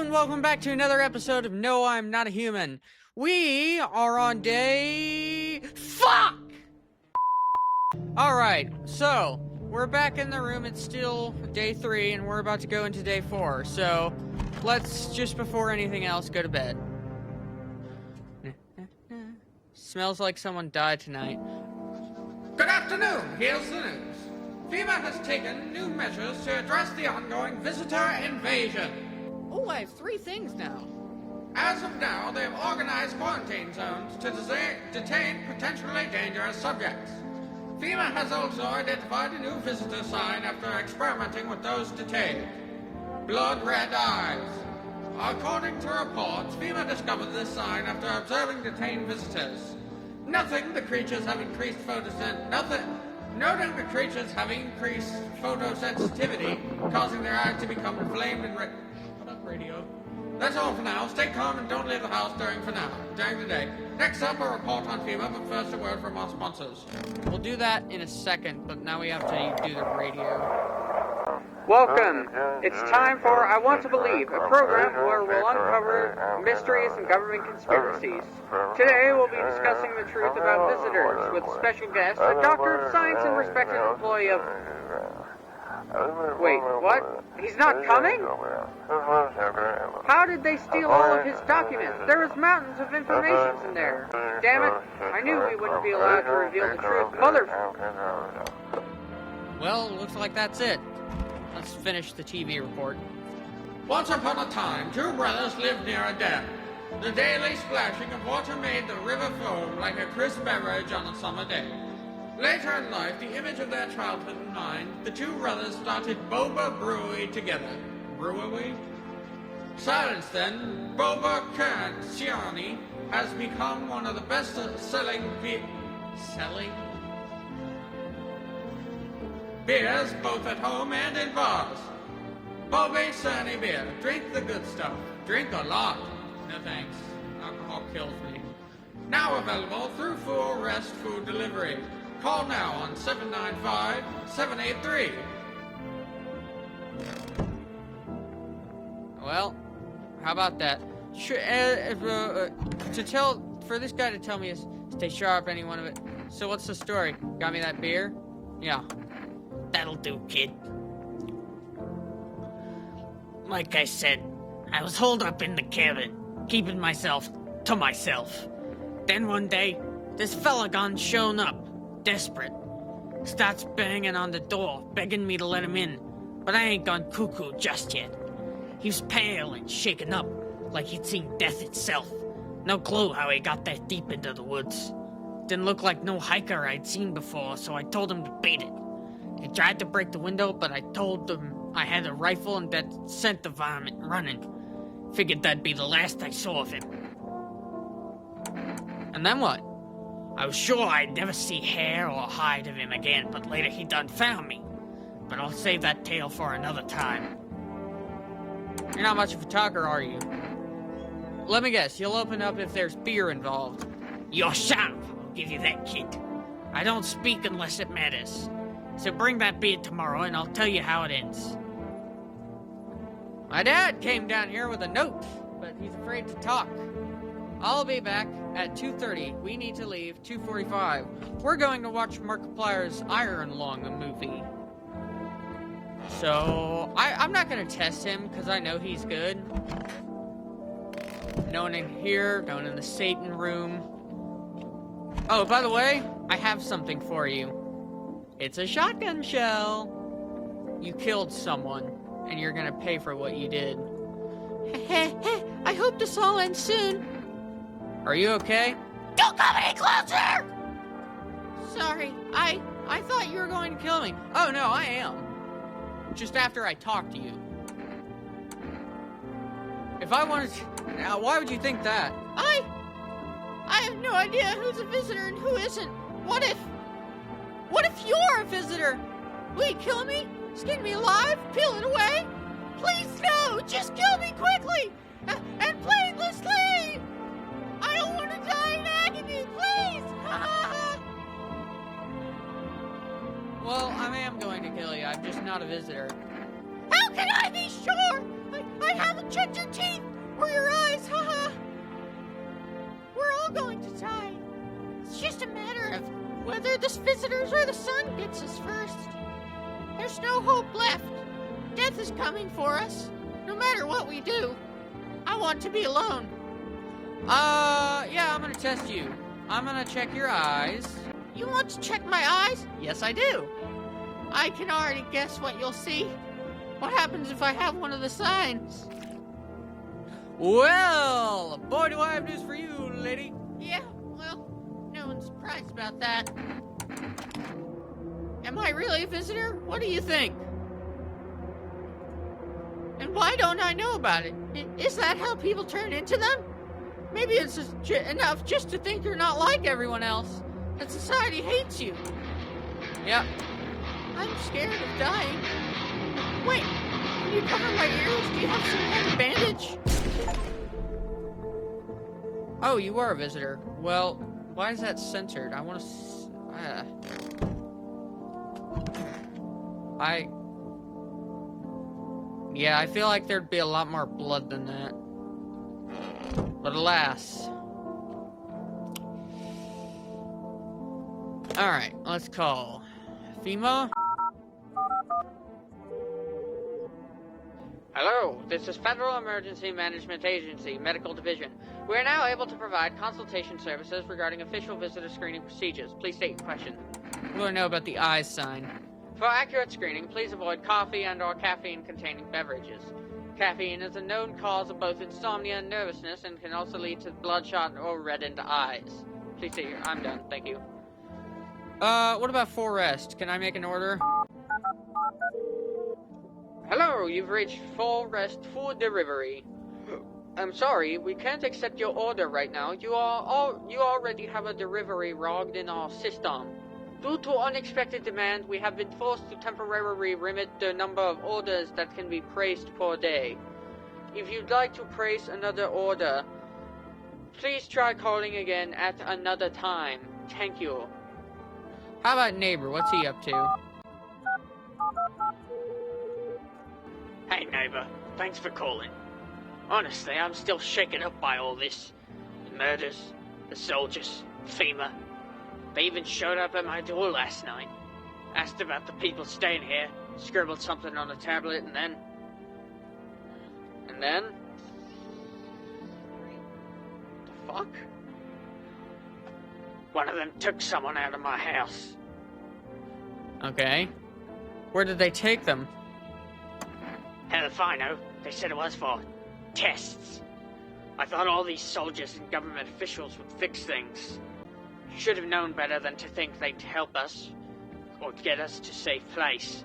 and welcome back to another episode of No, I'm Not a Human. We are on day... Fuck! Alright, so, we're back in the room. It's still day 3, and we're about to go into day 4. So, let's, just before anything else, go to bed. Smells like someone died tonight. Good afternoon, here's the news. FEMA has taken new measures to address the ongoing visitor invasion. Oh, I have 3 things now. As of now, they've organized quarantine zones to detain potentially dangerous subjects. FEMA has also identified a new visitor sign after experimenting with those detained. Blood red eyes. According to reports, FEMA discovered this sign after observing detained visitors. Noting the creatures have increased photosensitivity, causing their eyes to become inflamed and red. Shut up, radio. That's all for now. Stay calm and don't leave the house during the day. Next up, a report on FEMA, but first a word from our sponsors. We'll do that in a second, but now we have to do the radio. Welcome. It's time for I Want to Believe, a program where we'll uncover mysteries and government conspiracies. Today we'll be discussing the truth about visitors with special guest, a doctor of science and respected employee of... Wait, what? He's not coming? How did they steal all of his documents? There was mountains of information in there. Damn it, I knew we wouldn't be allowed to reveal the truth. Well, looks like that's it. Let's finish the TV report. Once upon a time, 2 brothers lived near a dam. The daily splashing of water made the river foam like a crisp beverage on a summer day. Later in life, the image of their childhood in mind, the 2 brothers started Boba Brewery together. Brewery? Since then, Boba Ciani has become one of the best-selling beers both at home and in bars. Boba Ciani beer. Drink the good stuff. Drink a lot. No thanks. Alcohol kills me. Now available through Full Rest Food Delivery. Call now on 795-783. Well, how about that? For this guy to tell me is stay sharp, any one of it. So what's the story? Got me that beer? Yeah. That'll do, kid. Like I said, I was holed up in the cabin, keeping myself to myself. Then one day, this fella gone shown up, desperate. Starts banging on the door, begging me to let him in, but I ain't gone cuckoo just yet. He was pale and shaken up, like he'd seen death itself. No clue how he got that deep into the woods. Didn't look like no hiker I'd seen before, so I told him to beat it. He tried to break the window, but I told him I had a rifle and that sent the varmint running. Figured that'd be the last I saw of him. And then what? I was sure I'd never see hair or hide of him again, but later he done found me. But I'll save that tale for another time. You're not much of a talker, are you? Let me guess, you'll open up if there's beer involved. You're sharp, I'll give you that, kid. I don't speak unless it matters. So bring that beer tomorrow and I'll tell you how it ends. My dad came down here with a note, but he's afraid to talk. I'll be back at 2:30. We need to leave 2:45. We're going to watch Markiplier's Iron Lung movie. So, I'm not going to test him because I know he's good. No one in here, no one in the Satan room. Oh, by the way, I have something for you. It's a shotgun shell. You killed someone, and you're gonna pay for what you did. I hope this all ends soon. Are you okay? Don't come any closer! Sorry, I thought you were going to kill me. Oh no, I am. Just after I talked to you. If I wanted to... Now, why would you think that? I have no idea who's a visitor and who isn't. What if you're a visitor? Will you kill me? Skin me alive? Peel it away? Please no! Just kill me quickly! And painlessly! I don't want to die in agony, please! Well, I am going to kill you. I'm just not a visitor. How can I be sure? I haven't checked your teeth or your eyes, haha. We're all going to die. It's just a matter of whether this visitors or the sun gets us first. There's no hope left. Death is coming for us, no matter what we do. I want to be alone. Yeah, I'm gonna test you. I'm gonna check your eyes. You want to check my eyes? Yes, I do. I can already guess what you'll see. What happens if I have one of the signs? Well, boy, do I have news for you, lady. Yeah, well, no one's surprised about that. Am I really a visitor? What do you think? And why don't I know about it? Is that how people turn into them? Maybe it's enough just to think you're not like everyone else. That society hates you. Yep. I'm scared of dying. Wait, can you cover my ears? Do you have some kind of bandage? Oh, you are a visitor. Well, why is that censored? I want to... Yeah, I feel like there'd be a lot more blood than that. But alas. Alright, let's call FEMA. Hello, this is Federal Emergency Management Agency, Medical Division. We are now able to provide consultation services regarding official visitor screening procedures. Please state your question. We want to know about the eyes sign. For accurate screening, please avoid coffee and/or caffeine-containing beverages. Caffeine is a known cause of both insomnia and nervousness and can also lead to bloodshot or reddened eyes. Please state your... I'm done, thank you. What about for rest? Can I make an order? Hello, you've reached full rest food delivery. I'm sorry, we can't accept your order right now. You already have a delivery logged in our system. Due to unexpected demand, we have been forced to temporarily limit the number of orders that can be placed per day. If you'd like to place another order, please try calling again at another time. Thank you. How about neighbor? What's he up to? Hey, neighbor. Thanks for calling. Honestly, I'm still shaken up by all this. The murders, the soldiers, FEMA. They even showed up at my door last night. Asked about the people staying here, scribbled something on a tablet, and then... The fuck? One of them took someone out of my house. Okay. Where did they take them? Hell if I know. They said it was for tests. I thought all these soldiers and government officials would fix things. Should have known better than to think they'd help us or get us to a safe place.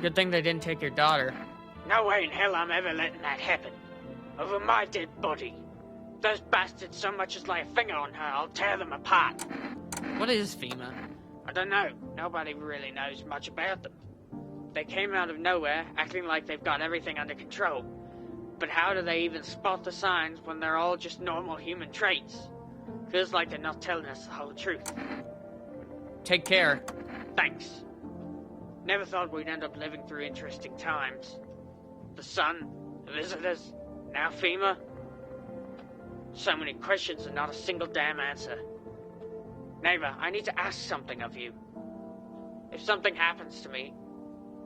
Good thing they didn't take your daughter. No way in hell I'm ever letting that happen. Over my dead body. Those bastards so much as lay a finger on her, I'll tear them apart. What is FEMA? I don't know. Nobody really knows much about them. They came out of nowhere, acting like they've got everything under control. But how do they even spot the signs when they're all just normal human traits? Feels like they're not telling us the whole truth. Take care. Thanks. Never thought we'd end up living through interesting times. The sun, the visitors, now FEMA. So many questions and not a single damn answer. Neighbor, I need to ask something of you. If something happens to me,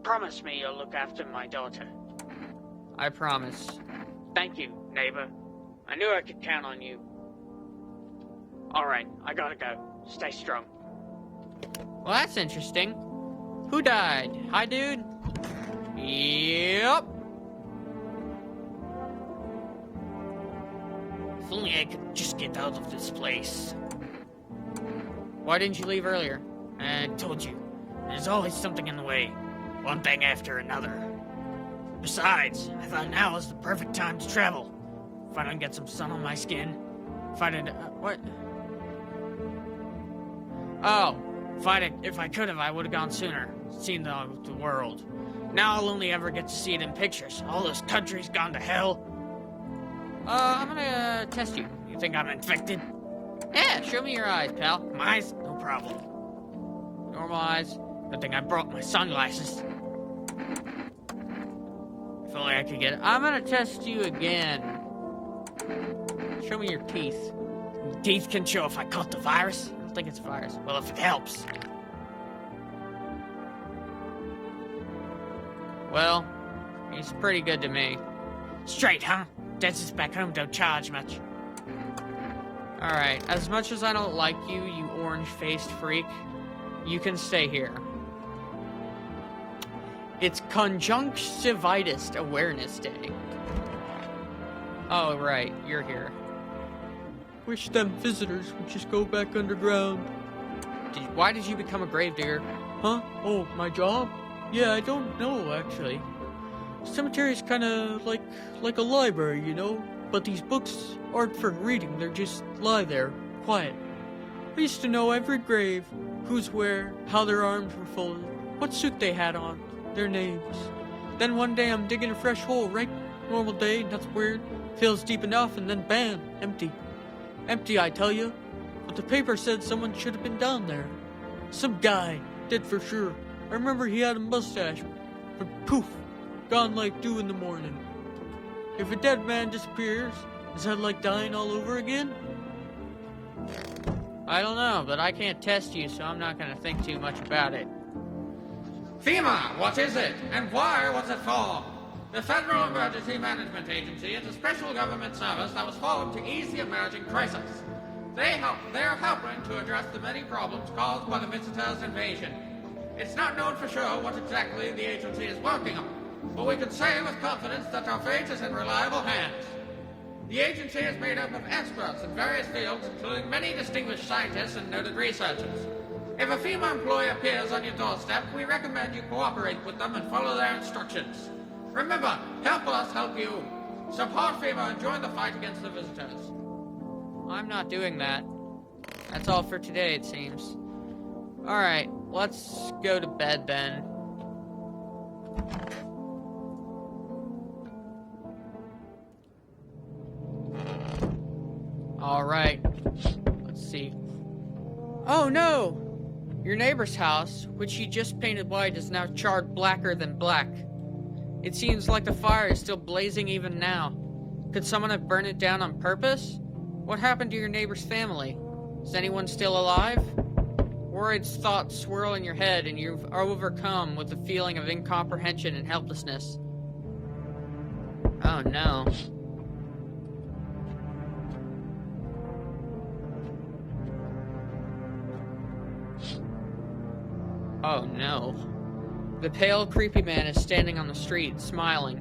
promise me you'll look after my daughter. I promise. Thank you, neighbor. I knew I could count on you. Alright, I gotta go. Stay strong. Well, that's interesting. Who died? Hi, dude? Yep. If only I could just get out of this place. Why didn't you leave earlier? I told you. There's always something in the way. One thing after another. Besides, I thought now was the perfect time to travel. If I don't get some sun on my skin. If I didn't... what? Oh. If I could have, I would have gone sooner. Seen the world. Now I'll only ever get to see it in pictures. All those countries gone to hell. I'm gonna test you. You think I'm infected? Yeah, show me your eyes, pal. My eyes? No problem. Normal eyes. Good thing I brought my sunglasses. If only I could get it. I'm gonna test you again. Show me your teeth. Teeth can show if I caught the virus. I don't think it's a virus. Well, if it helps. Well, he's pretty good to me. Straight, huh? Dentists back home don't charge much. Alright, as much as I don't like you, you orange-faced freak, you can stay here. It's Conjunctivitis Awareness Day. Oh, right, you're here. Wish them visitors would just go back underground. Why did you become a gravedigger? Huh? Oh, my job? Yeah, I don't know, actually. Cemetery's kinda like a library, you know? But these books aren't for reading, they're just lie there, quiet. I used to know every grave, who's where, how their arms were folded, what suit they had on, their names. Then one day I'm digging a fresh hole, right? Normal day, nothing weird. Feels deep enough, and then bam, empty. Empty, I tell you. But the paper said someone should have been down there. Some guy, dead for sure. I remember he had a mustache, but poof, gone like dew in the morning. If a dead man disappears, is that like dying all over again? I don't know, but I can't test you, so I'm not gonna think too much about it. FEMA, what is it? And why was it formed? The Federal Emergency Management Agency is a special government service that was formed to ease the emerging crisis. They're helping to address the many problems caused by the visitors' invasion. It's not known for sure what exactly the agency is working on, but we can say with confidence that our fate is in reliable hands. The agency is made up of experts in various fields, including many distinguished scientists and noted researchers. If a FEMA employee appears on your doorstep, we recommend you cooperate with them and follow their instructions. Remember, help us help you. Support FEMA and join the fight against the visitors. I'm not doing that. That's all for today, it seems. Alright, let's go to bed then. Alright, let's see. Oh no! Your neighbor's house, which he just painted white, is now charred blacker than black. It seems like the fire is still blazing even now. Could someone have burned it down on purpose? What happened to your neighbor's family? Is anyone still alive? Worried thoughts swirl in your head and you're overcome with the feeling of incomprehension and helplessness. Oh no. Oh no. The pale, creepy man is standing on the street, smiling.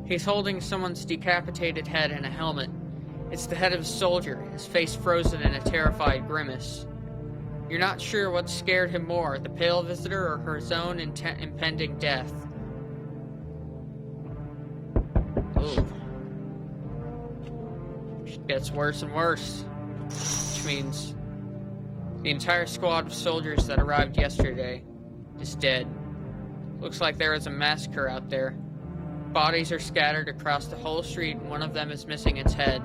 He's holding someone's decapitated head in a helmet. It's the head of a soldier, his face frozen in a terrified grimace. You're not sure what scared him more, the pale visitor or his own impending death. Ooh. It gets worse and worse. Which means the entire squad of soldiers that arrived yesterday is dead. Looks like there is a massacre out there. Bodies are scattered across the whole street and one of them is missing its head.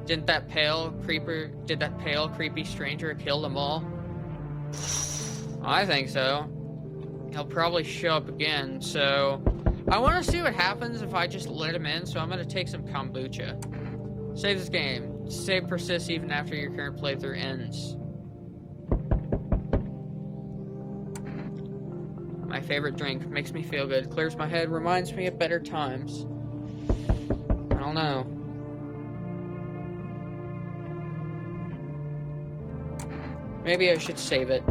Did that pale, creepy stranger kill them all? I think so. He'll probably show up again, so I want to see what happens if I just let him in, so I'm going to take some kombucha. Save this game. Save persists even after your current playthrough ends. My favorite drink. Makes me feel good. Clears my head. Reminds me of better times. I don't know. Maybe I should save it.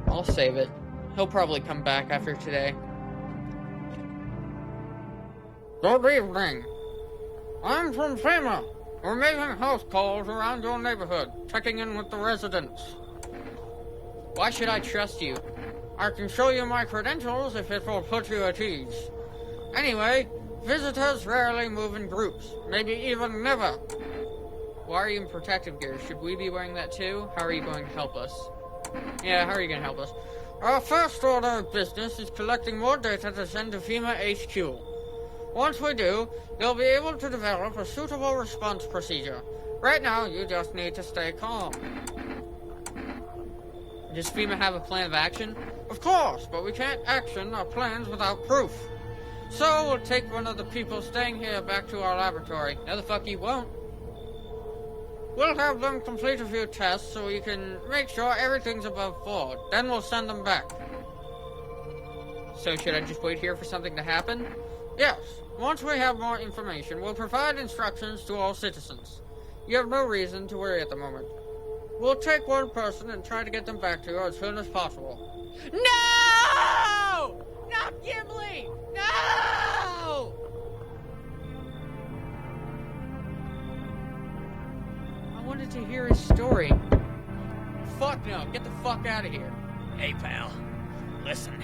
I'll save it. He'll probably come back after today. Good evening. I'm from FEMA. We're making house calls around your neighborhood, checking in with the residents. Why should I trust you? I can show you my credentials if it will put you at ease. Anyway, visitors rarely move in groups, maybe even never. Why are you in protective gear? Should we be wearing that too? How are you going to help us? Yeah, how are you going to help us? Our first order of business is collecting more data to send to FEMA HQ. Once we do, you'll be able to develop a suitable response procedure. Right now, you just need to stay calm. Does FEMA have a plan of action? Of course, but we can't action our plans without proof. So we'll take one of the people staying here back to our laboratory. No, the fuck you won't. We'll have them complete a few tests so we can make sure everything's above board. Then we'll send them back. So should I just wait here for something to happen? Yes. Once we have more information, we'll provide instructions to all citizens. You have no reason to worry at the moment. We'll take one person and try to get them back to you as soon as possible. No! Not Gimli! No! I wanted to hear his story. Fuck no, get the fuck out of here. Hey, pal. Listen,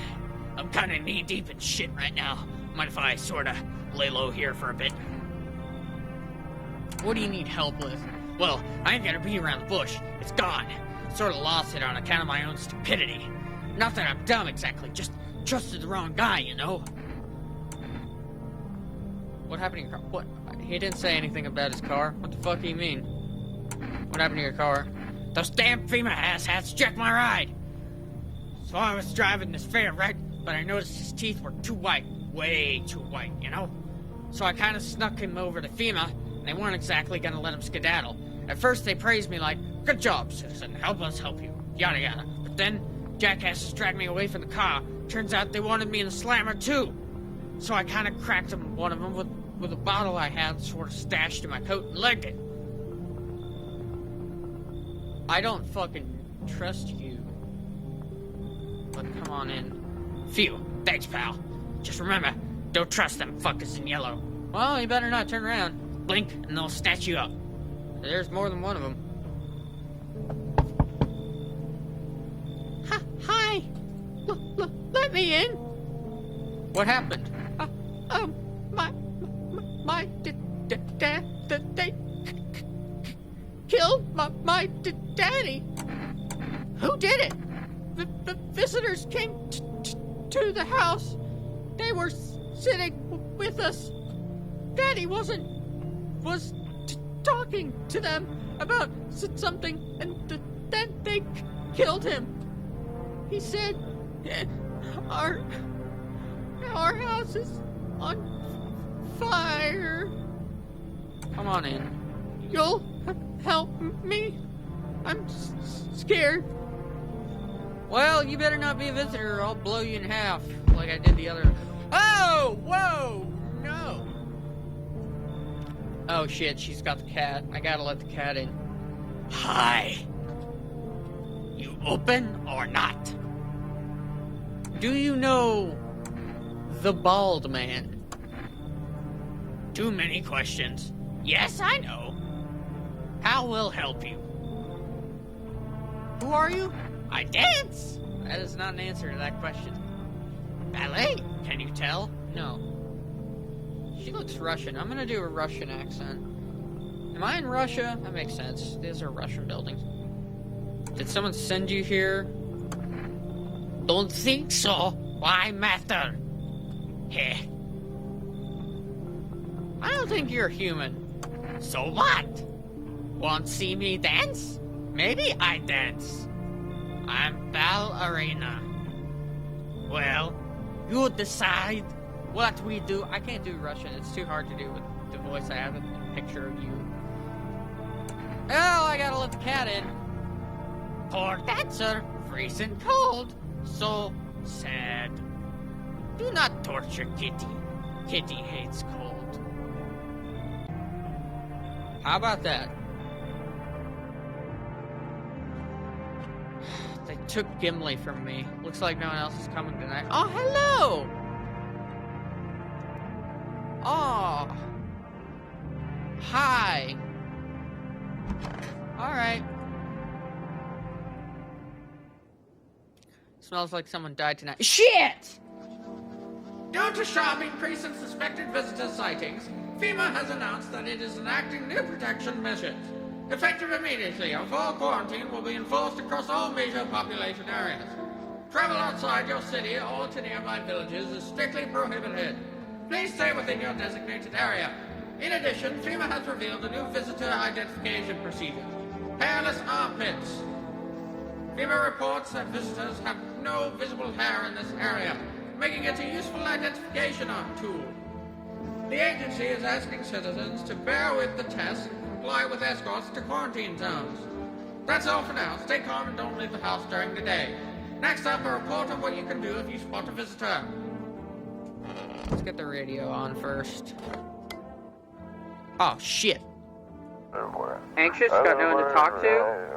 I'm kinda knee-deep in shit right now. Mind if I sorta lay low here for a bit? What do you need help with? Well, I ain't gonna be around the bush. It's gone. Sorta lost it on account of my own stupidity. Not that I'm dumb exactly, just trusted the wrong guy, you know? What happened to your car? What? He didn't say anything about his car. What the fuck do you mean? What happened to your car? Those damn FEMA asshats jacked my ride. So I was driving this fair, right? But I noticed his teeth were too white. Way too white, you know? So I kinda snuck him over to FEMA, and they weren't exactly gonna let him skedaddle. At first they praised me like, good job, citizen, help us help you, yada yada. But then, jackasses dragged me away from the car. Turns out they wanted me in the slammer too. So I kinda cracked one of them with a bottle I had sort of stashed in my coat and legged it. I don't fucking trust you. But come on in. Phew, thanks, pal. Just remember, don't trust them fuckers in yellow. Well, you better not turn around. Blink, and they'll snatch you up. There's more than one of them. Hi. Let me in. What happened? My dad, they killed my daddy. Who did it? The visitors came to the house. They were sitting with us. Daddy was talking to them about something, and then they killed him. He said, our house is on fire. Come on in. You'll help me? I'm scared. Well, you better not be a visitor or I'll blow you in half, like I did the other... Oh! Whoa! No! Oh shit, she's got the cat. I gotta let the cat in. Hi. You open or not? Do you know the bald man? Too many questions. Yes, I know. How will help you? Who are you? I dance. That is not an answer to that question. Ballet? Can you tell? No. She looks Russian. I'm gonna do a Russian accent. Am I in Russia? That makes sense. These are Russian buildings. Did someone send you here? Don't think so. Why matter? Heh. I don't think you're human. So what? Want see me dance? Maybe I dance. I'm ballerina. Well, you decide what we do. I can't do Russian. It's too hard to do with the voice I have a picture of you. Oh, I gotta let the cat in. Poor dancer, freezing cold. So sad. Do not torture Kitty. Kitty hates cold. How about that? They took Gimli from me. Looks like no one else is coming tonight. Oh, hello! Oh. Hi. Alright. Smells like someone died tonight. Shit! Due to sharp increase in suspected visitor sightings, FEMA has announced that it is enacting new protection measures. Effective immediately, a full quarantine will be enforced across all major population areas. Travel outside your city or to nearby villages is strictly prohibited. Please stay within your designated area. In addition, FEMA has revealed a new visitor identification procedure. Hairless armpits. FEMA reports that visitors have no visible hair in this area. making it a useful identification tool. The agency is asking citizens to bear with the test and comply with escorts to quarantine zones. That's all for now. Stay calm and don't leave the house during the day. Next up, a report on what you can do if you spot a visitor. Let's get the radio on first. Oh, shit. Anxious? Got no one to talk to?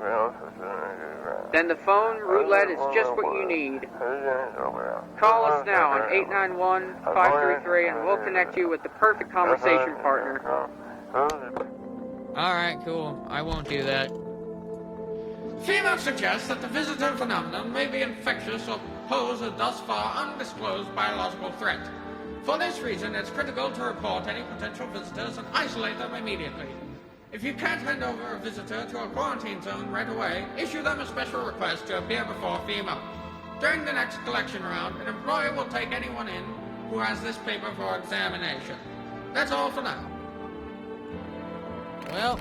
Then the phone roulette is just what you need. Call us now on 891-533 and we'll connect you with the perfect conversation partner. Alright, cool. I won't do that. FEMA suggests that the visitor phenomenon may be infectious or pose a thus far undisclosed biological threat. For this reason, it's critical to report any potential visitors and isolate them immediately. If you can't hand over a visitor to a quarantine zone right away, issue them a special request to appear before FEMA. During the next collection round, an employer will take anyone in who has this paper for examination. That's all for now. Well,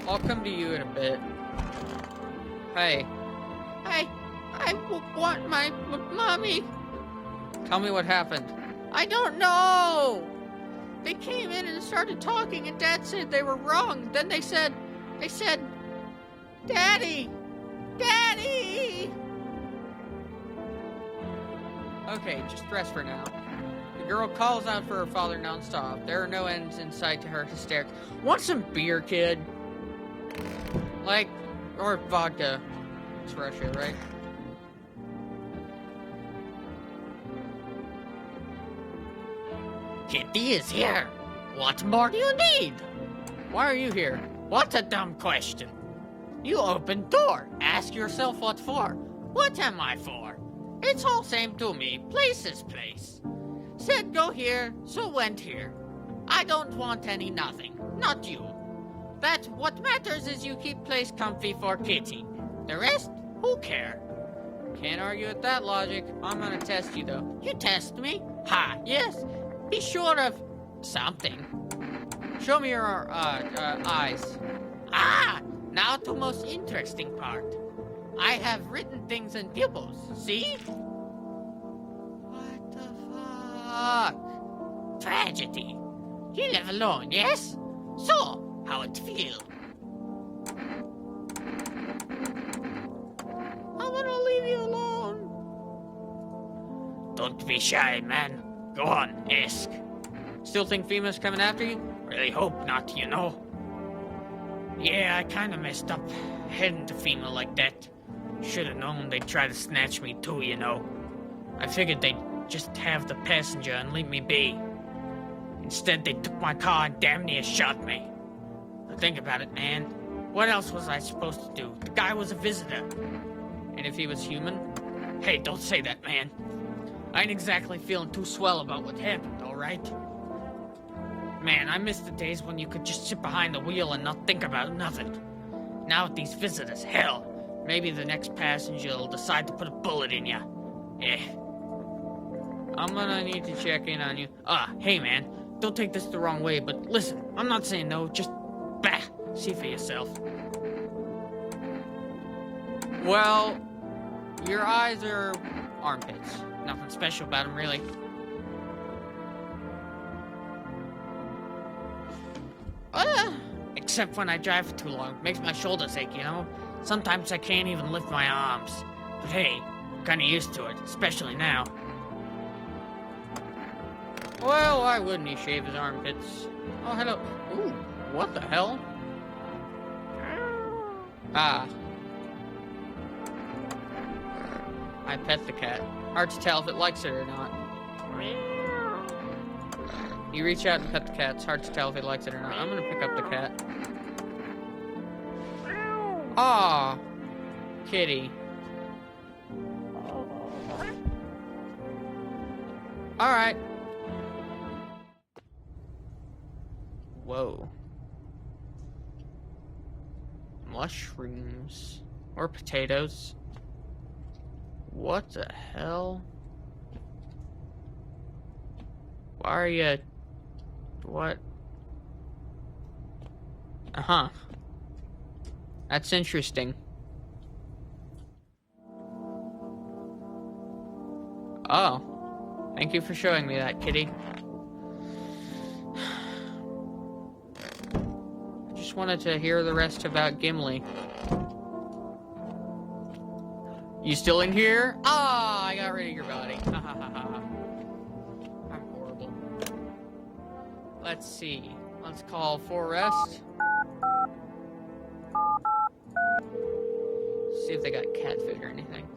I'll come to you in a bit. Hey. I want my mommy. Tell me what happened. I don't know. They came in and started talking, and Dad said they were wrong. Then they said, Daddy! Okay, just rest for now. The girl calls out for her father nonstop. There are no ends in sight to her hysterics. Want some beer, kid? Or vodka. It's Russia, right? Kitty is here. What more do you need? Why are you here? What a dumb question. You open door. Ask yourself what for. What am I for? It's all same to me. Place is place. Said go here, so went here. I don't want any nothing. Not you. That what matters is you keep place comfy for Kitty. The rest, who care? Can't argue with that logic. I'm gonna test you, though. You test me? Ha, yes. Be sure of something. Show me your, eyes. Ah, now to most interesting part. I have written things in pupils, see? What the fuck? Tragedy. You live alone, yes? So, how it feel? I wanna leave you alone. Don't be shy, man. Go on, ask. Still think FEMA's coming after you? Really hope not, you know. Yeah, I kinda messed up heading to FEMA like that. Should've known they'd try to snatch me too, you know. I figured they'd just have the passenger and leave me be. Instead, they took my car and damn near shot me. But think about it, man. What else was I supposed to do? The guy was a visitor. And if he was human? Hey, don't say that, man. I ain't exactly feeling too swell about what happened, alright? Man, I miss the days when you could just sit behind the wheel and not think about nothing. Now with these visitors, hell, maybe the next passenger will decide to put a bullet in ya. I'm gonna need to check in on you. Hey man, don't take this the wrong way, but listen, I'm not saying no, just, see for yourself. Well, your eyes are armpits. Nothing special about them, really. Except when I drive for too long. Makes my shoulders ache, you know? Sometimes I can't even lift my arms. But hey, I'm kinda used to it, especially now. Well, why wouldn't he shave his armpits? Oh, hello. Ooh, what the hell? I pet the cat. Hard to tell if it likes it or not. You reach out and pet the cat. It's hard to tell if it likes it or not. I'm gonna pick up the cat. Aw, kitty. Alright. Whoa. Mushrooms. Or potatoes. What the hell? Why are you... What? Uh-huh. That's interesting. Oh. Thank you for showing me that, kitty. I just wanted to hear the rest about Gimli. You still in here? Ah, I got rid of your body. Ha ha ha ha. I'm horrible. Let's see. Let's call for rest. See if they got cat food or anything.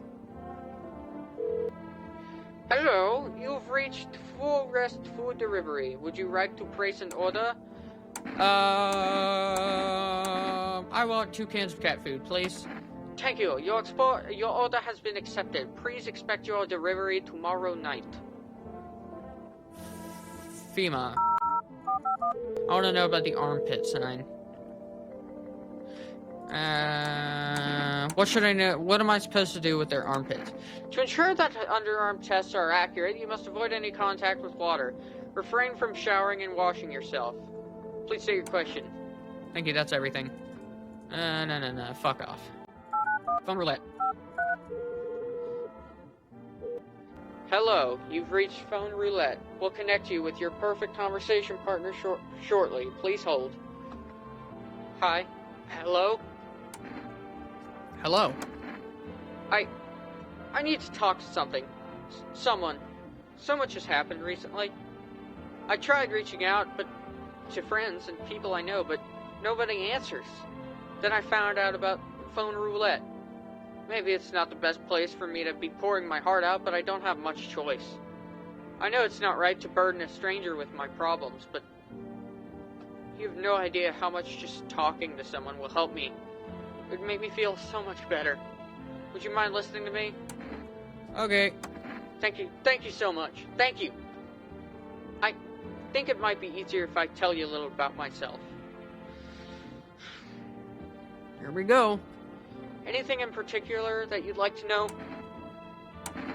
Hello, you've reached full rest food delivery. Would you like to place an order? I want 2 cans of cat food, please. Thank you. Your order has been accepted. Please expect your delivery tomorrow night. FEMA. I want to know about the armpit sign. What should I know? What am I supposed to do with their armpits? To ensure that underarm tests are accurate, you must avoid any contact with water. Refrain from showering and washing yourself. Please state your question. Thank you, that's everything. No. Fuck off. Phone roulette. Hello, you've reached phone roulette. We'll connect you with your perfect conversation partner shortly. Please hold. Hi. Hello? Hello? I need to talk to someone. So much has happened recently. I tried reaching out, to friends and people I know, but nobody answers. Then I found out about phone roulette. Maybe it's not the best place for me to be pouring my heart out, but I don't have much choice. I know it's not right to burden a stranger with my problems, but you have no idea how much just talking to someone will help me. It would make me feel so much better. Would you mind listening to me? Okay. Thank you so much. Thank you. I think it might be easier if I tell you a little about myself. Here we go. Anything in particular that you'd like to know?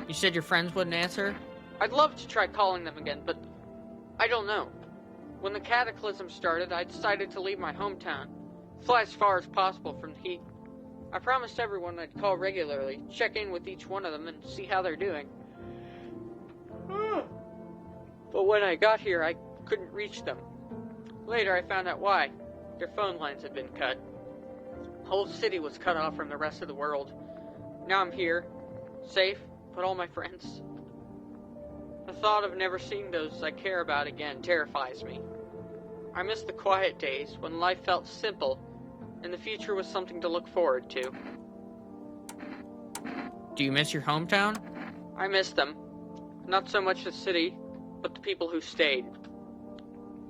You said your friends wouldn't answer? I'd love to try calling them again, but I don't know. When the cataclysm started, I decided to leave my hometown, fly as far as possible from the heat. I promised everyone I'd call regularly, check in with each one of them, and see how they're doing. But when I got here, I couldn't reach them. Later, I found out why. Their phone lines had been cut. The whole city was cut off from the rest of the world. Now I'm here, safe, with all my friends. The thought of never seeing those I care about again terrifies me. I miss the quiet days when life felt simple and the future was something to look forward to. Do you miss your hometown? I miss them. Not so much the city, but the people who stayed.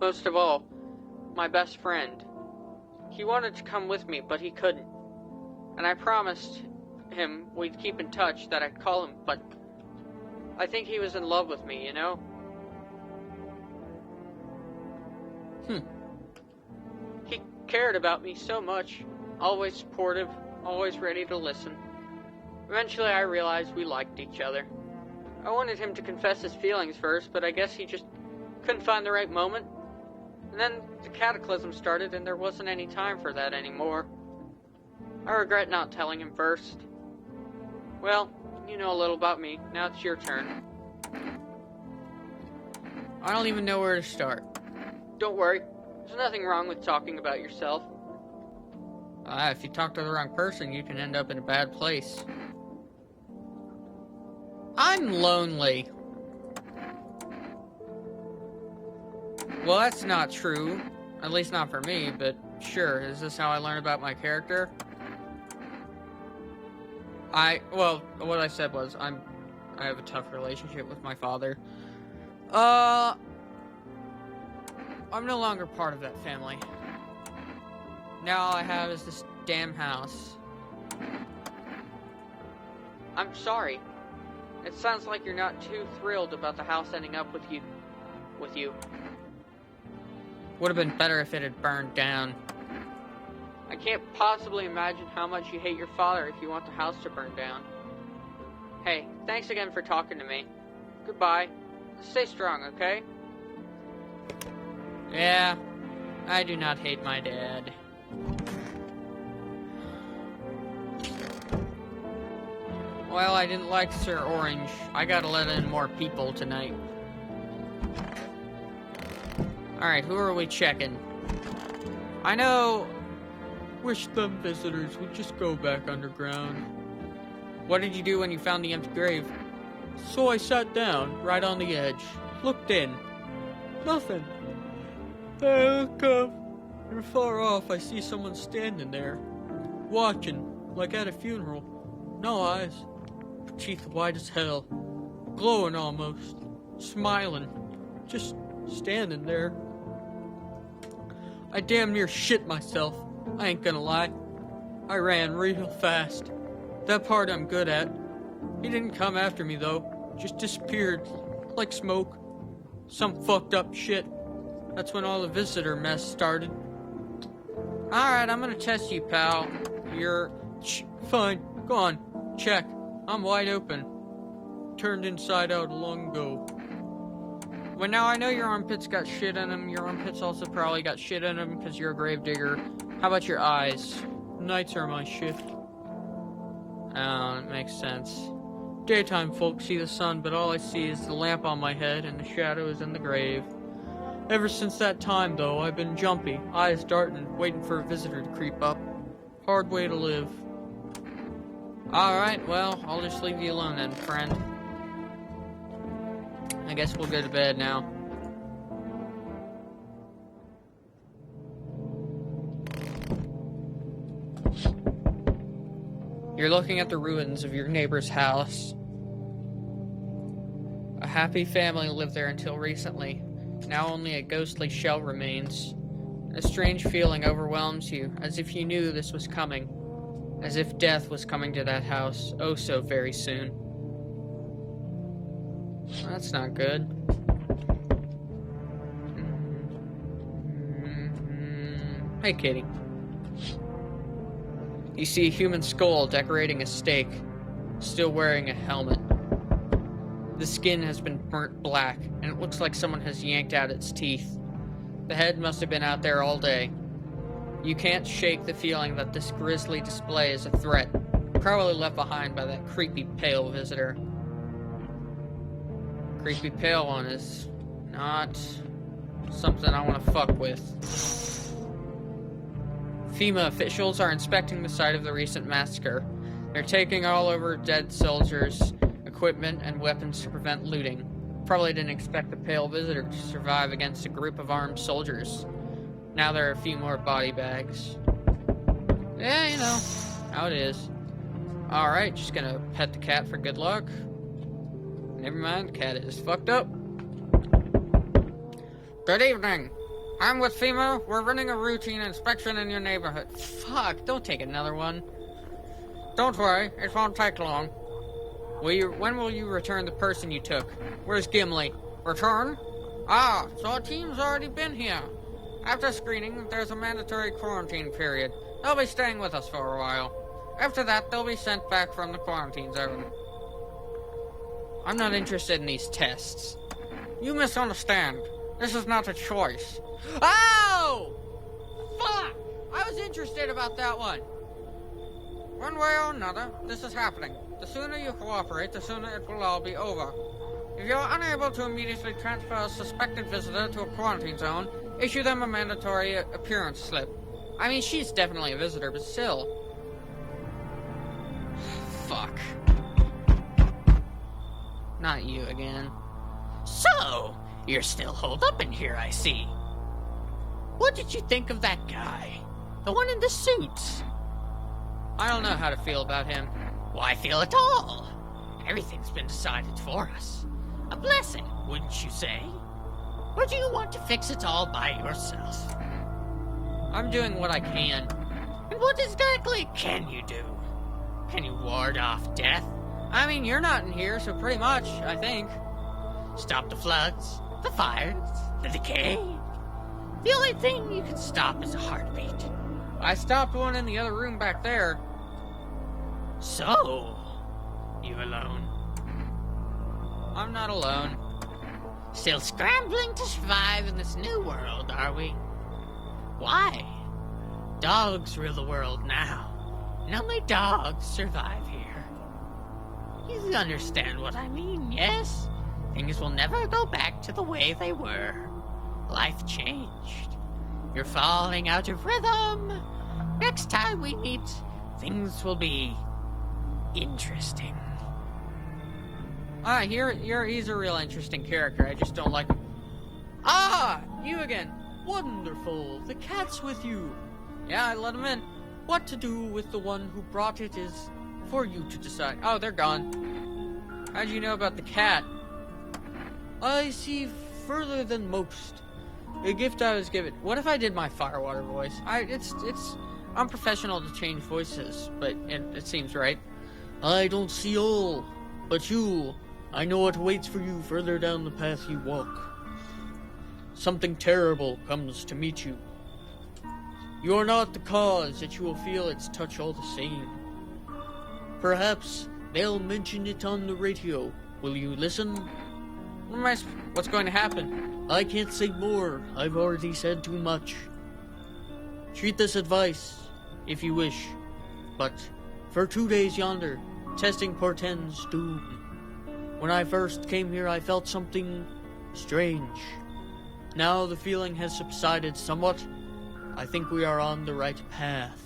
Most of all, my best friend. He wanted to come with me, but he couldn't. And I promised him we'd keep in touch, that I'd call him, but I think he was in love with me, you know? He cared about me so much, always supportive, always ready to listen. Eventually I realized we liked each other. I wanted him to confess his feelings first, but I guess he just couldn't find the right moment. And then the cataclysm started, and there wasn't any time for that anymore. I regret not telling him first. Well, you know a little about me. Now it's your turn. I don't even know where to start. Don't worry. There's nothing wrong with talking about yourself. If you talk to the wrong person, you can end up in a bad place. I'm lonely. Well, that's not true. At least not for me, but sure. Is this how I learn about my character? Well, what I said was, I have a tough relationship with my father. I'm no longer part of that family. Now all I have is this damn house. I'm sorry. It sounds like you're not too thrilled about the house ending up with you. Would have been better if it had burned down. I can't possibly imagine how much you hate your father if you want the house to burn down. Hey, thanks again for talking to me. Goodbye. Stay strong, okay? Yeah, I do not hate my dad. Well, I didn't like Sir Orange. I gotta let in more people tonight. Alright, who are we checking? I know... Wish them visitors would just go back underground. What did you do when you found the empty grave? So I sat down, right on the edge. Looked in. Nothing. I look up, and far off I see someone standing there. Watching, like at a funeral. No eyes. Teeth white as hell. Glowing almost. Smiling. Just standing there. I damn near shit myself. I ain't gonna lie. I ran real fast. That part I'm good at. He didn't come after me though. Just disappeared. Like smoke. Some fucked up shit. That's when all the visitor mess started. Alright, I'm gonna test you, pal. You're... fine. Go on. Check. I'm wide open. Turned inside out long ago. Well, now I know your armpits got shit in them. Your armpits also probably got shit in them because you're a gravedigger. How about your eyes? Nights are my shift. Oh, it makes sense. Daytime folks see the sun, but all I see is the lamp on my head and the shadows in the grave. Ever since that time, though, I've been jumpy, eyes darting, waiting for a visitor to creep up. Hard way to live. Alright, well, I'll just leave you alone then, friend. I guess we'll go to bed now. You're looking at the ruins of your neighbor's house. A happy family lived there until recently. Now only a ghostly shell remains. A strange feeling overwhelms you, as if you knew this was coming. As if death was coming to that house, oh so very soon. That's not good. Hey, kitty. You see a human skull decorating a stake, still wearing a helmet. The skin has been burnt black, and it looks like someone has yanked out its teeth. The head must have been out there all day. You can't shake the feeling that this grisly display is a threat, probably left behind by that creepy pale visitor. Creepy pale one is not something I want to fuck with. FEMA officials are inspecting the site of the recent massacre. They're taking all over dead soldiers, equipment, and weapons to prevent looting. Probably didn't expect the pale visitor to survive against a group of armed soldiers. Now there are a few more body bags. Yeah, you know how it is. Alright, just gonna pet the cat for good luck. Never mind, the cat is fucked up. Good evening. I'm with FEMA. We're running a routine inspection in your neighborhood. Fuck, don't take another one. Don't worry, it won't take long. When will you return the person you took? Where's Gimli? Return? Ah, so a team's already been here. After screening, there's a mandatory quarantine period. They'll be staying with us for a while. After that, they'll be sent back from the quarantine zone. I'm not interested in these tests. You misunderstand. This is not a choice. Oh! Fuck! I was interested about that one. One way or another, this is happening. The sooner you cooperate, the sooner it will all be over. If you're unable to immediately transfer a suspected visitor to a quarantine zone, issue them a mandatory appearance slip. I mean, she's definitely a visitor, but still. Fuck. Not you again. So, you're still holed up in here, I see. What did you think of that guy? The one in the suit? I don't know how to feel about him. Why feel at all? Everything's been decided for us. A blessing, wouldn't you say? Or do you want to fix it all by yourself? I'm doing what I can. And what exactly can you do? Can you ward off death? I mean, you're not in here, so pretty much, I think. Stop the floods, the fires, the decay. The only thing you can stop is a heartbeat. I stopped one in the other room back there. So, you alone? I'm not alone. Still scrambling to survive in this new world, are we? Why? Dogs rule the world now, and only dogs survive here. You understand what I mean, yes? Things will never go back to the way they were. Life changed. You're falling out of rhythm. Next time we meet, things will be interesting. He's a real interesting character. I just don't like him. Ah, you again. Wonderful. The cat's with you. Yeah, I let him in. What to do with the one who brought it is for you to decide. Oh, they're gone. How'd you know about the cat? I see further than most. A gift I was given. What if I did my Firewater voice? I'm professional to change voices, but it seems right. I don't see all, but you. I know what waits for you further down the path you walk. Something terrible comes to meet you. You are not the cause, yet you will feel its touch all the same. Perhaps they'll mention it on the radio. Will you listen? What's going to happen? I can't say more. I've already said too much. Treat this advice, if you wish. But for 2 days yonder, testing portends doom. When I first came here, I felt something strange. Now the feeling has subsided somewhat. I think we are on the right path.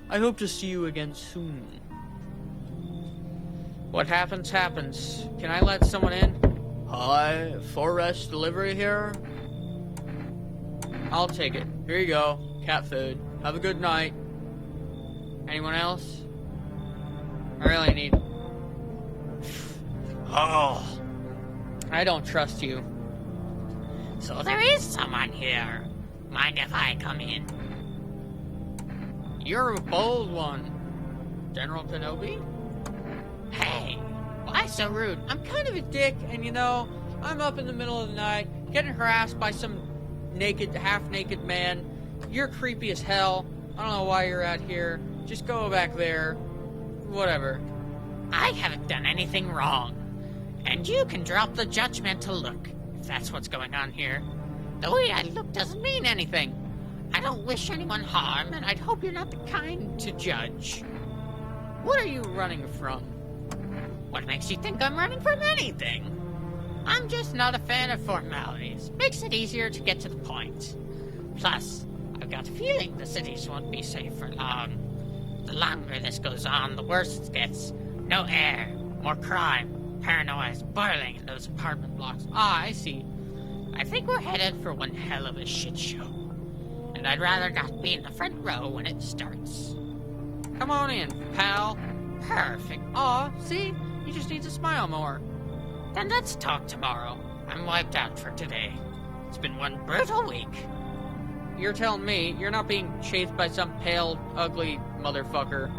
I hope to see you again soon. What happens, happens. Can I let someone in? Hi, Forest Delivery here. I'll take it. Here you go. Cat food. Have a good night. Anyone else? I really need... Oh. I don't trust you. So there is someone here. Mind if I come in? You're a bold one. General Kenobi? Hey, why so rude? I'm kind of a dick, and I'm up in the middle of the night, getting harassed by some half-naked man. You're creepy as hell. I don't know why you're out here. Just go back there. Whatever. I haven't done anything wrong. And you can drop the judgmental look, if that's what's going on here. The way I look doesn't mean anything. I don't wish anyone harm, and I'd hope you're not the kind to judge. What are you running from? What makes you think I'm running from anything? I'm just not a fan of formalities. Makes it easier to get to the point. Plus, I've got a feeling the cities won't be safe for long. The longer this goes on, the worse it gets. No air, more crime, paranoia is boiling in those apartment blocks. Ah, I see. I think we're headed for one hell of a shit show. And I'd rather not be in the front row when it starts. Come on in, pal. Perfect. Aw, see? You just need to smile more. Then let's talk tomorrow. I'm wiped out for today. It's been one brutal week. You're telling me you're not being chased by some pale, ugly motherfucker.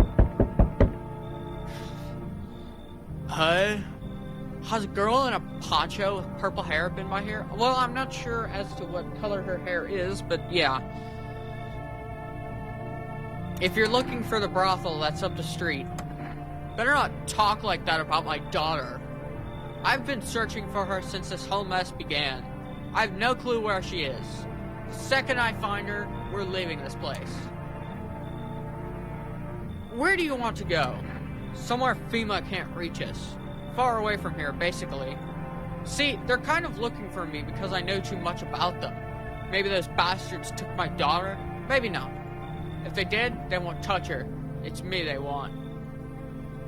Hi? Has a girl in a poncho with purple hair been by here? Well, I'm not sure as to what color her hair is, but yeah. If you're looking for the brothel that's up the street, better not talk like that about my daughter. I've been searching for her since this whole mess began. I have no clue where she is. The second I find her, we're leaving this place. Where do you want to go? Somewhere FEMA can't reach us. Far away from here, basically. See, they're kind of looking for me because I know too much about them. Maybe those bastards took my daughter? Maybe not. If they did, they won't touch her. It's me they want.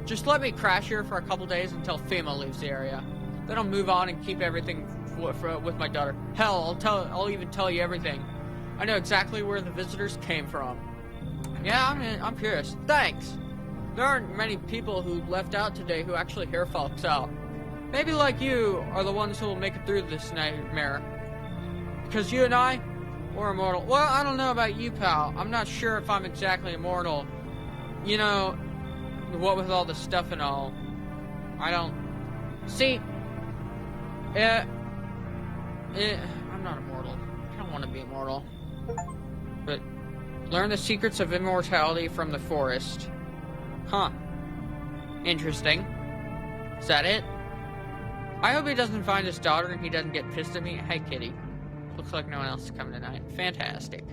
Just let me crash here for a couple days until FEMA leaves the area. Then I'll move on and keep everything with my daughter. Hell, I'll even tell you everything. I know exactly where the visitors came from. Yeah, I'm curious. Thanks. There aren't many people who left out today who actually hear folks out. Maybe like you are the ones who will make it through this nightmare. Because you and I, we're immortal. Well, I don't know about you, pal. I'm not sure if I'm exactly immortal. You know, what with all the stuff and all. I don't... See... I'm not immortal. I don't want to be immortal. But... learn the secrets of immortality from the forest. Huh. Interesting. Is that it? I hope he doesn't find his daughter and he doesn't get pissed at me. Hey, kitty. Looks like no one else is coming tonight. Fantastic.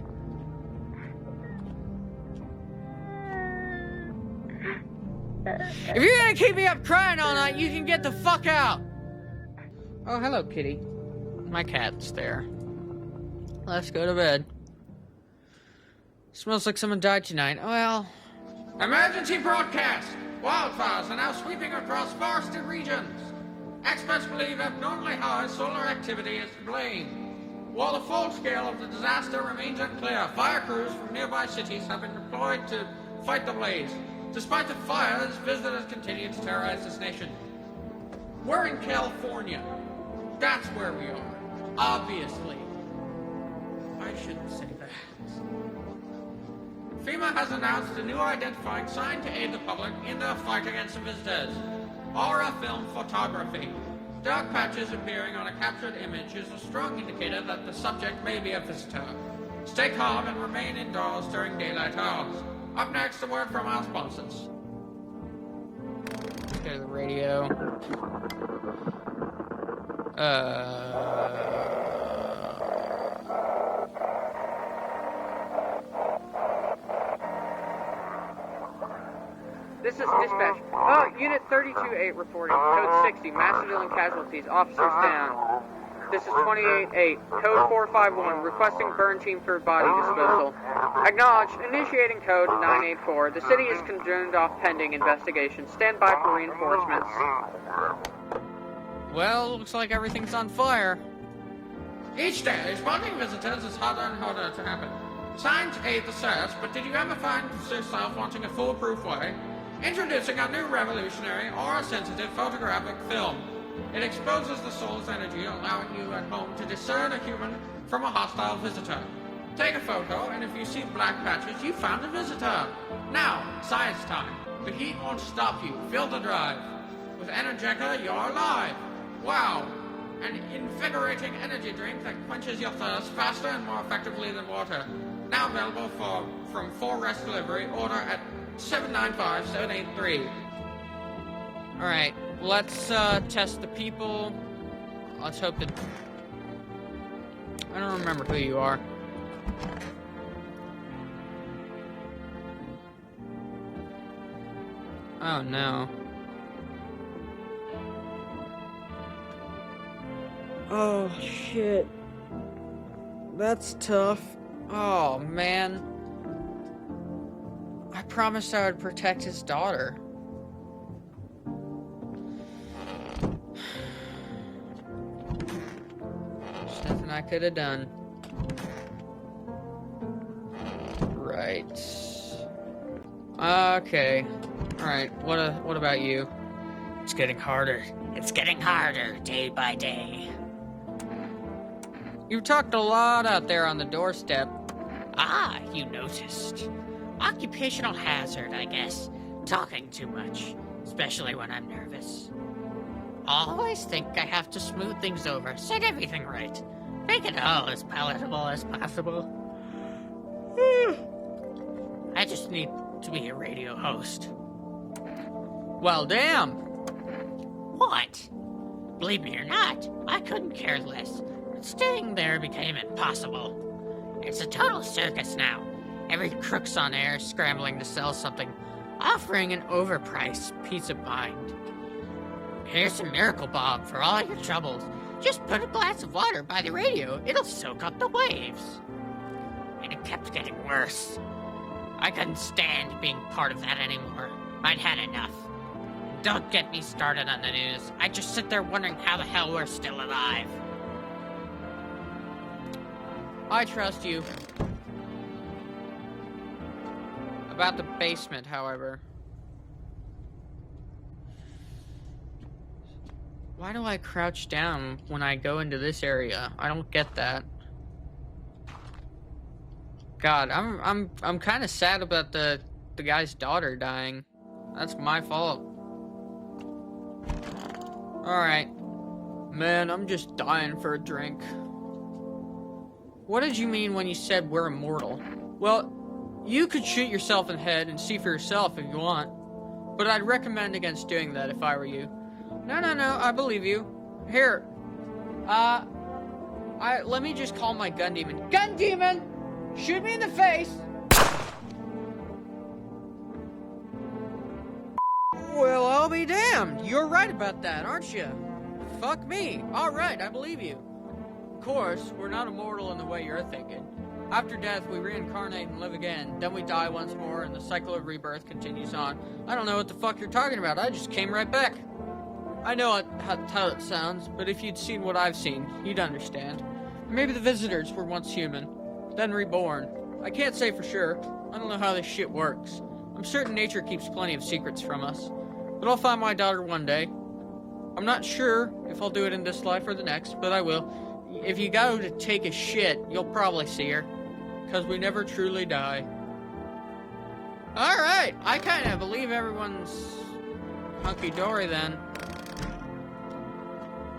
If you're gonna keep me up crying all night, you can get the fuck out! Oh, hello, kitty. My cat's there. Let's go to bed. Smells like someone died tonight. Well... Emergency broadcast! Wildfires are now sweeping across forested regions. Experts believe abnormally high solar activity is to blame. While the full scale of the disaster remains unclear, fire crews from nearby cities have been deployed to fight the blaze. Despite the fires, visitors continue to terrorize this nation. We're in California. That's where we are. Obviously. I shouldn't say that. FEMA has announced a new identifying sign to aid the public in their fight against the visitors. Aura film photography. Dark patches appearing on a captured image is a strong indicator that the subject may be a visitor. Stay calm and remain indoors during daylight hours. Up next, a word from our sponsors. Let's go to the radio. This is dispatch. Unit 32-8 reporting. Code 60, mass civilian casualties. Officers down. This is 28-8. Code 451, requesting burn team for body disposal. Acknowledged. Initiating code 984. The city is condoned off pending investigation. Stand by for reinforcements. Well, looks like everything's on fire. Each day, spotting visitors is harder and harder to happen. Signs aid the search, but did you ever find yourself wanting a foolproof way? Introducing our new revolutionary, aura-sensitive photographic film. It exposes the soul's energy, allowing you at home to discern a human from a hostile visitor. Take a photo, and if you see black patches, you found a visitor. Now, science time. The heat won't stop you. Fill the drive. With Energeca, you're alive. Wow. An invigorating energy drink that quenches your thirst faster and more effectively than water. Now available from 4-Rest Delivery. Order at 795-783. Alright, let's test the people. Let's hope that... I don't remember who you are. Oh no. Oh shit. That's tough. Oh man. I promised I would protect his daughter. There's nothing I could have done. Right. Okay. Alright, what about you? It's getting harder. It's getting harder day by day. You've talked a lot out there on the doorstep. Ah, you noticed. Occupational hazard, I guess. Talking too much, especially when I'm nervous. Always think I have to smooth things over, set everything right, make it all as palatable as possible. I just need to be a radio host. Well, damn. What? Believe me or not, I couldn't care less. But staying there became impossible. It's a total circus now. Every crook's on air scrambling to sell something, offering an overpriced peace of mind. Here's some miracle balm for all your troubles. Just put a glass of water by the radio. It'll soak up the waves. And it kept getting worse. I couldn't stand being part of that anymore. I'd had enough. Don't get me started on the news. I just sit there wondering how the hell we're still alive. I trust you. About the basement, however. Why do I crouch down when I go into this area? I don't get that. God, I'm kind of sad about the guy's daughter dying. That's my fault. Alright. Man, I'm just dying for a drink. What did you mean when you said we're immortal? Well, you could shoot yourself in the head and see for yourself if you want. But I'd recommend against doing that if I were you. No, I believe you. Here. Let me just call my gun demon. Gun demon! Shoot me in the face! Well, I'll be damned. You're right about that, aren't you? Fuck me. All right, I believe you. Of course, we're not immortal in the way you're thinking. After death, we reincarnate and live again. Then we die once more, and the cycle of rebirth continues on. I don't know what the fuck you're talking about. I just came right back. I know how it sounds, but if you'd seen what I've seen, you'd understand. Maybe the visitors were once human, then reborn. I can't say for sure. I don't know how this shit works. I'm certain nature keeps plenty of secrets from us. But I'll find my daughter one day. I'm not sure if I'll do it in this life or the next, but I will. If you go to take a shit, you'll probably see her. Because we never truly die. Alright, I kind of believe everyone's hunky-dory then.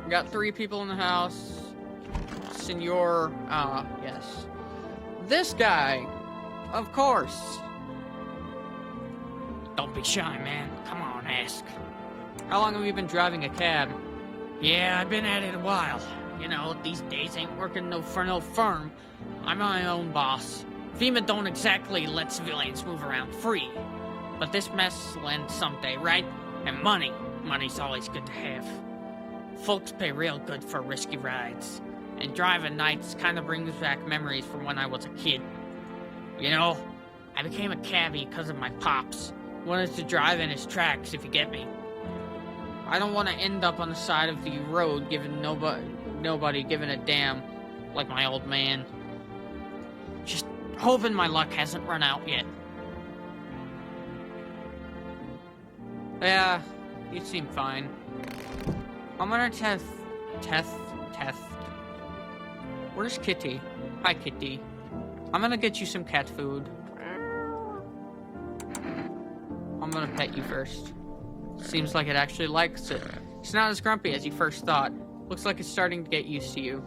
We got 3 people in the house. Senor, yes. This guy, of course. Don't be shy, man. Come on, ask. How long have you been driving a cab? Yeah, I've been at it a while. You know, these days ain't working for no firm. I'm my own boss. FEMA don't exactly let civilians move around free. But this mess will end someday, right? And money's always good to have. Folks pay real good for risky rides. And driving nights kind of brings back memories from when I was a kid. You know, I became a cabbie because of my pops. Wanted to drive in his tracks, if you get me. I don't want to end up on the side of the road giving nobody giving a damn, like my old man. Just hoping my luck hasn't run out yet. Yeah, you seem fine. I'm gonna test. Where's Kitty? Hi, Kitty. I'm gonna get you some cat food. I'm gonna pet you first. Seems like it actually likes it. It's not as grumpy as you first thought. Looks like it's starting to get used to you.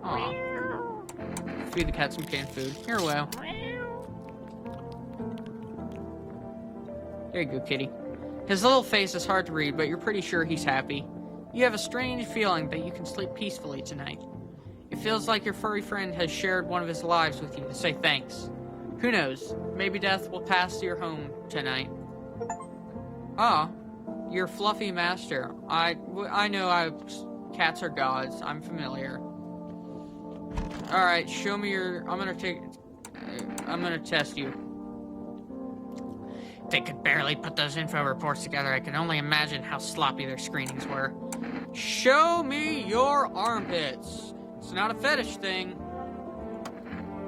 Aw. Feed the cat some canned food. Here, well. There you go, Kitty. His little face is hard to read, but you're pretty sure he's happy. You have a strange feeling that you can sleep peacefully tonight. It feels like your furry friend has shared one of his lives with you to say thanks. Who knows? Maybe death will pass your home tonight. Ah, your fluffy master. I know cats are gods. I'm familiar. Alright, show me your... I'm gonna test you. They could barely put those info reports together. I can only imagine how sloppy their screenings were. Show me your armpits. It's not a fetish thing.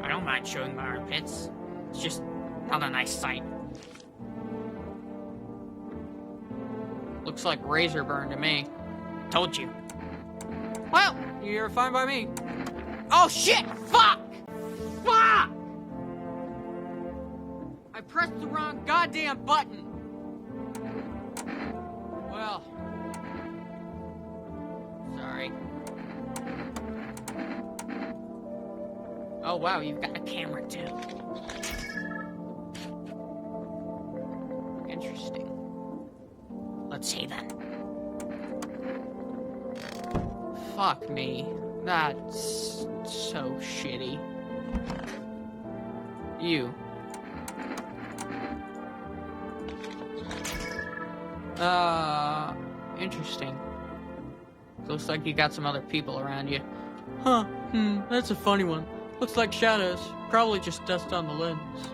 I don't mind showing my armpits. It's just not a nice sight. Looks like razor burn to me. Told you. Well, you're fine by me. Oh shit! Fuck! Fuck! I pressed the wrong goddamn button. Well, sorry. Oh wow, you've got a camera too. Interesting. Let's see then. Fuck me. That's so shitty. You. Interesting. Looks like you got some other people around you. Huh, that's a funny one. Looks like shadows. Probably just dust on the lens.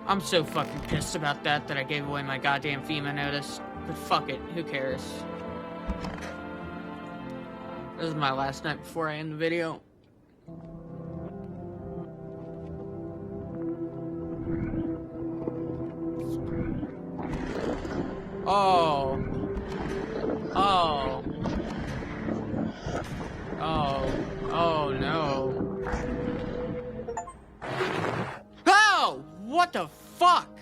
I'm so fucking pissed about that I gave away my goddamn FEMA notice. But fuck it, who cares? This is my last night before I end the video. Oh. Oh. Oh. Oh no. Oh! What the fuck?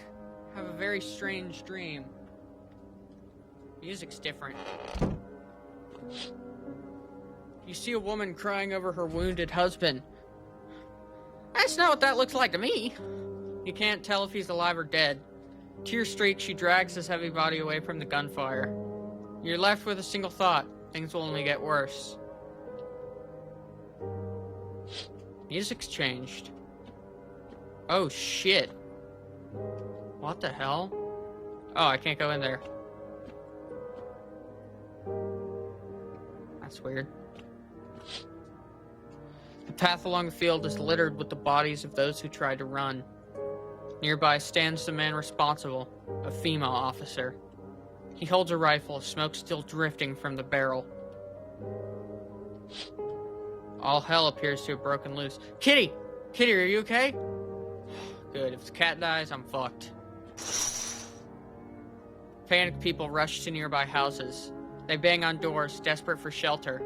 I have a very strange dream. Music's different. You see a woman crying over her wounded husband. That's not what that looks like to me. You can't tell if he's alive or dead. Tear-streaked, she drags his heavy body away from the gunfire. You're left with a single thought. Things will only get worse. Music's changed. Oh shit. What the hell? Oh, I can't go in there. That's weird. The path along the field is littered with the bodies of those who tried to run. Nearby stands the man responsible, a female officer. He holds a rifle, smoke still drifting from the barrel. All hell appears to have broken loose. Kitty! Kitty, are you okay? Good, if the cat dies, I'm fucked. Panicked people rush to nearby houses. They bang on doors, desperate for shelter,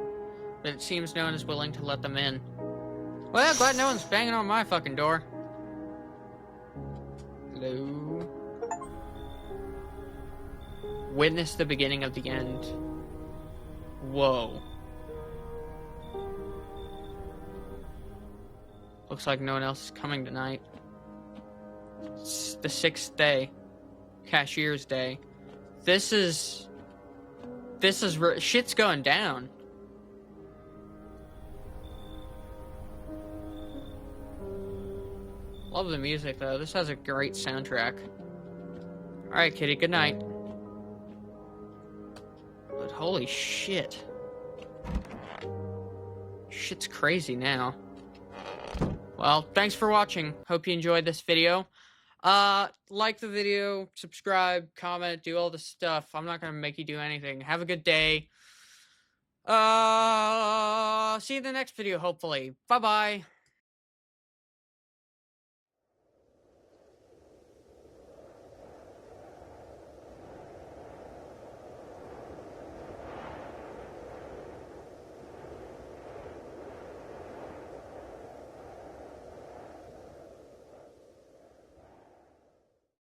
but it seems no one is willing to let them in. Well, glad no one's banging on my fucking door. Hello? Witness the beginning of the end. Whoa. Looks like no one else is coming tonight. It's the 6th day. Cashier's day. This is shit's going down. Love the music though. This has a great soundtrack. Alright, kitty, good night. But holy shit. Shit's crazy now. Well, thanks for watching. Hope you enjoyed this video. Like the video, subscribe, comment, do all this stuff. I'm not gonna make you do anything. Have a good day. See you in the next video, hopefully. Bye-bye.